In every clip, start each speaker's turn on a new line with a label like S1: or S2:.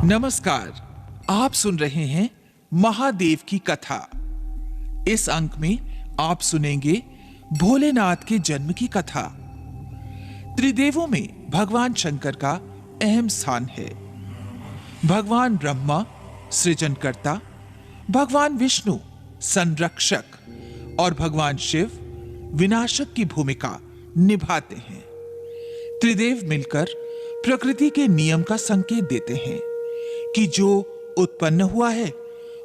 S1: नमस्कार, आप सुन रहे हैं महादेव की कथा। इस अंक में आप सुनेंगे भोलेनाथ के जन्म की कथा। त्रिदेवों में भगवान शंकर का अहम स्थान है। भगवान ब्रह्मा सृजनकर्ता, भगवान विष्णु संरक्षक और भगवान शिव विनाशक की भूमिका निभाते हैं। त्रिदेव मिलकर प्रकृति के नियम का संकेत देते हैं कि जो उत्पन्न हुआ है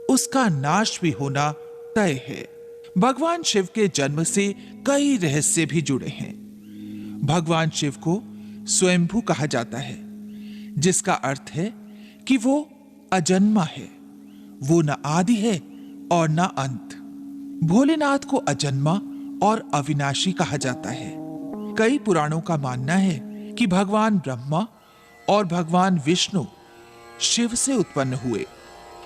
S1: उसका नाश भी होना तय है। भगवान शिव के जन्म से कई रहस्य भी जुड़े हैं। भगवान शिव को स्वयंभू कहा जाता है, जिसका अर्थ है कि वो अजन्मा है। वो न आदि है और न अंत। भोलेनाथ को अजन्मा और अविनाशी कहा जाता है। कई पुराणों का मानना है कि भगवान ब्रह्मा और भगवान विष्णु शिव से उत्पन्न हुए।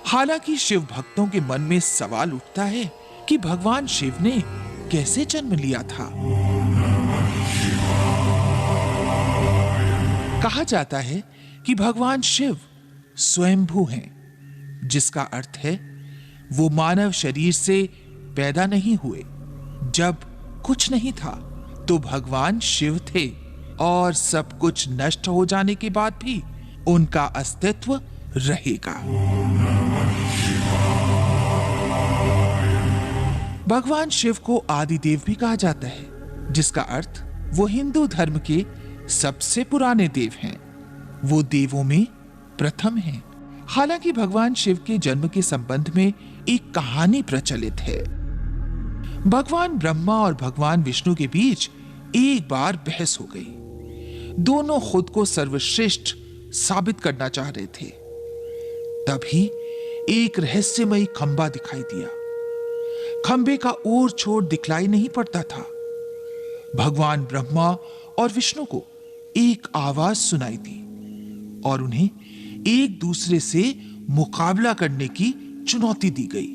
S1: हालांकि शिव भक्तों के मन में सवाल उठता है कि भगवान शिव ने कैसे जन्म लिया था। कहा जाता है कि भगवान शिव स्वयंभू हैं, जिसका अर्थ है वो मानव शरीर से पैदा नहीं हुए। जब कुछ नहीं था तो भगवान शिव थे और सब कुछ नष्ट हो जाने के बाद भी उनका अस्तित्व रहेगा। भगवान शिव को आदिदेव भी कहा जाता है, जिसका अर्थ वो हिंदू धर्म के सबसे पुराने देव हैं। वो देवों में प्रथम हैं। हालांकि भगवान शिव के जन्म के संबंध में एक कहानी प्रचलित है। भगवान ब्रह्मा और भगवान विष्णु के बीच एक बार बहस हो गई। दोनों खुद को सर्वश्रेष्ठ साबित करना चाह रहे थे। तभी एक रहस्यमयी खंबा दिखाई दिया। खंबे का ओर छोर दिखलाई नहीं पड़ता था। भगवान ब्रह्मा और विष्णु को एक आवाज सुनाई दी और उन्हें एक दूसरे से मुकाबला करने की चुनौती दी गई।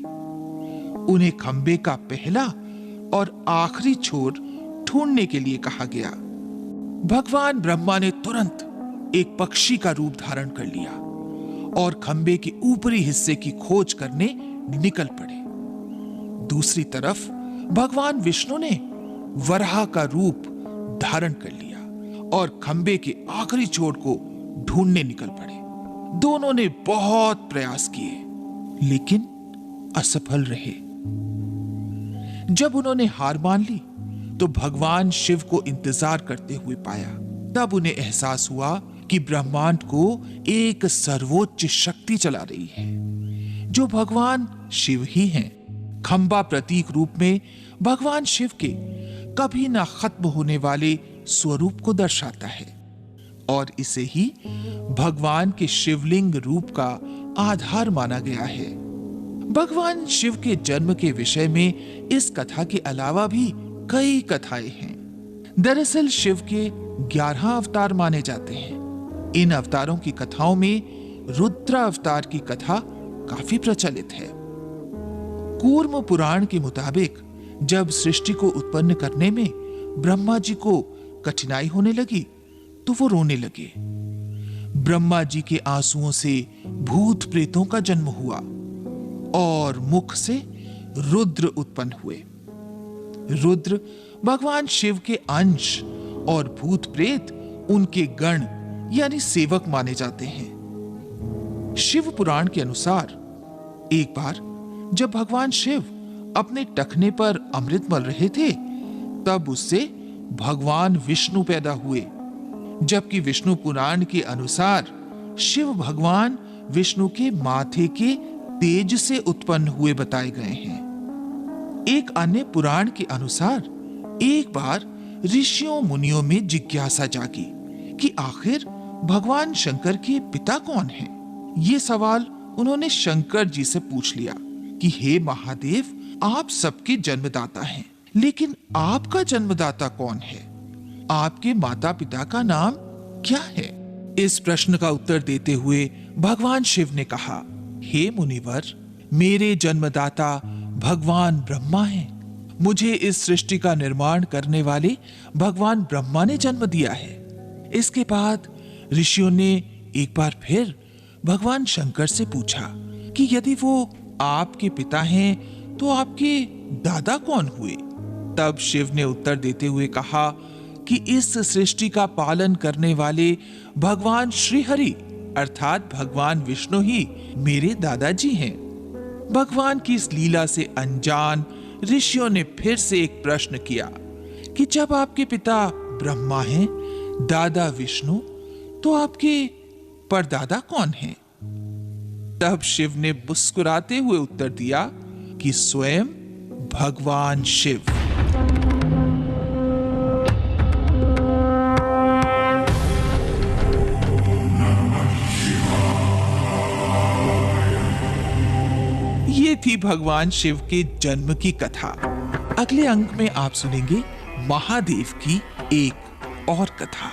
S1: उन्हें खंबे का पहला और आखिरी छोर ढूंढने के लिए कहा गया। भगवान ब्रह्मा ने तुरंत एक पक्षी का रूप धारण कर लिया और खंबे के ऊपरी हिस्से की खोज करने निकल पड़े। दूसरी तरफ भगवान विष्णु ने वराह का रूप धारण कर लिया और खंबे के आखिरी छोर को ढूंढने निकल पड़े। दोनों ने बहुत प्रयास किए, लेकिन असफल रहे। जब उन्होंने हार मान ली तो भगवान शिव को इंतजार करते हुए पाया। तब उन्हें एहसास हुआ कि ब्रह्मांड को एक सर्वोच्च शक्ति चला रही है, जो भगवान शिव ही हैं। खंबा प्रतीक रूप में भगवान शिव के कभी ना खत्म होने वाले स्वरूप को दर्शाता है और इसे ही भगवान के शिवलिंग रूप का आधार माना गया है। भगवान शिव के जन्म के विषय में इस कथा के अलावा भी कई कथाएं हैं। दरअसल शिव के 11 अवतार माने जाते हैं। इन अवतारों की कथाओं में रुद्र अवतार की कथा काफी प्रचलित है। कूर्म पुराण के मुताबिक जब सृष्टि को उत्पन्न करने में ब्रह्मा जी को कठिनाई होने लगी तो वो रोने लगे। ब्रह्मा जी के आंसुओं से भूत प्रेतों का जन्म हुआ और मुख से रुद्र उत्पन्न हुए। रुद्र भगवान शिव के अंश और भूत प्रेत उनके गण यानी सेवक माने जाते हैं। शिव पुराण के अनुसार एक बार जब भगवान शिव अपने टखने पर अमृत मल रहे थे, तब उससे भगवान विष्णु पैदा हुए। जबकि विष्णु पुराण के अनुसार शिव भगवान विष्णु के माथे के तेज से उत्पन्न हुए बताए गए हैं। एक अन्य पुराण के अनुसार एक बार ऋषियों मुनियों में जिज्ञासा जागी कि आखिर भगवान शंकर के पिता कौन हैं? ये सवाल उन्होंने शंकर जी से पूछ लिया कि हे महादेव, आप सबके जन्मदाता हैं, लेकिन आपका जन्मदाता कौन है? आपके माता पिता का नाम क्या है? इस प्रश्न का उत्तर देते हुए भगवान शिव ने कहा, हे मुनिवर, मेरे जन्मदाता भगवान ब्रह्मा हैं। मुझे इस सृष्टि का निर्माण करने वाले भगवान ब्रह्मा ने जन्म दिया है। इसके बाद ऋषियों ने एक बार फिर भगवान शंकर से पूछा कि यदि वो आपके पिता हैं तो आपके दादा कौन हुए? तब शिव ने उत्तर देते हुए कहा कि इस सृष्टि का पालन करने वाले भगवान श्री हरि अर्थात भगवान विष्णु ही मेरे दादाजी हैं। भगवान की इस लीला से अनजान ऋषियों ने फिर से एक प्रश्न किया कि जब आपके पिता ब्रह्मा हैं, दादा विष्णु, तो आपके परदादा कौन हैं? तब शिव ने मुस्कुराते हुए उत्तर दिया कि स्वयं भगवान शिव। ये थी भगवान शिव के जन्म की कथा। अगले अंक में आप सुनेंगे महादेव की एक और कथा।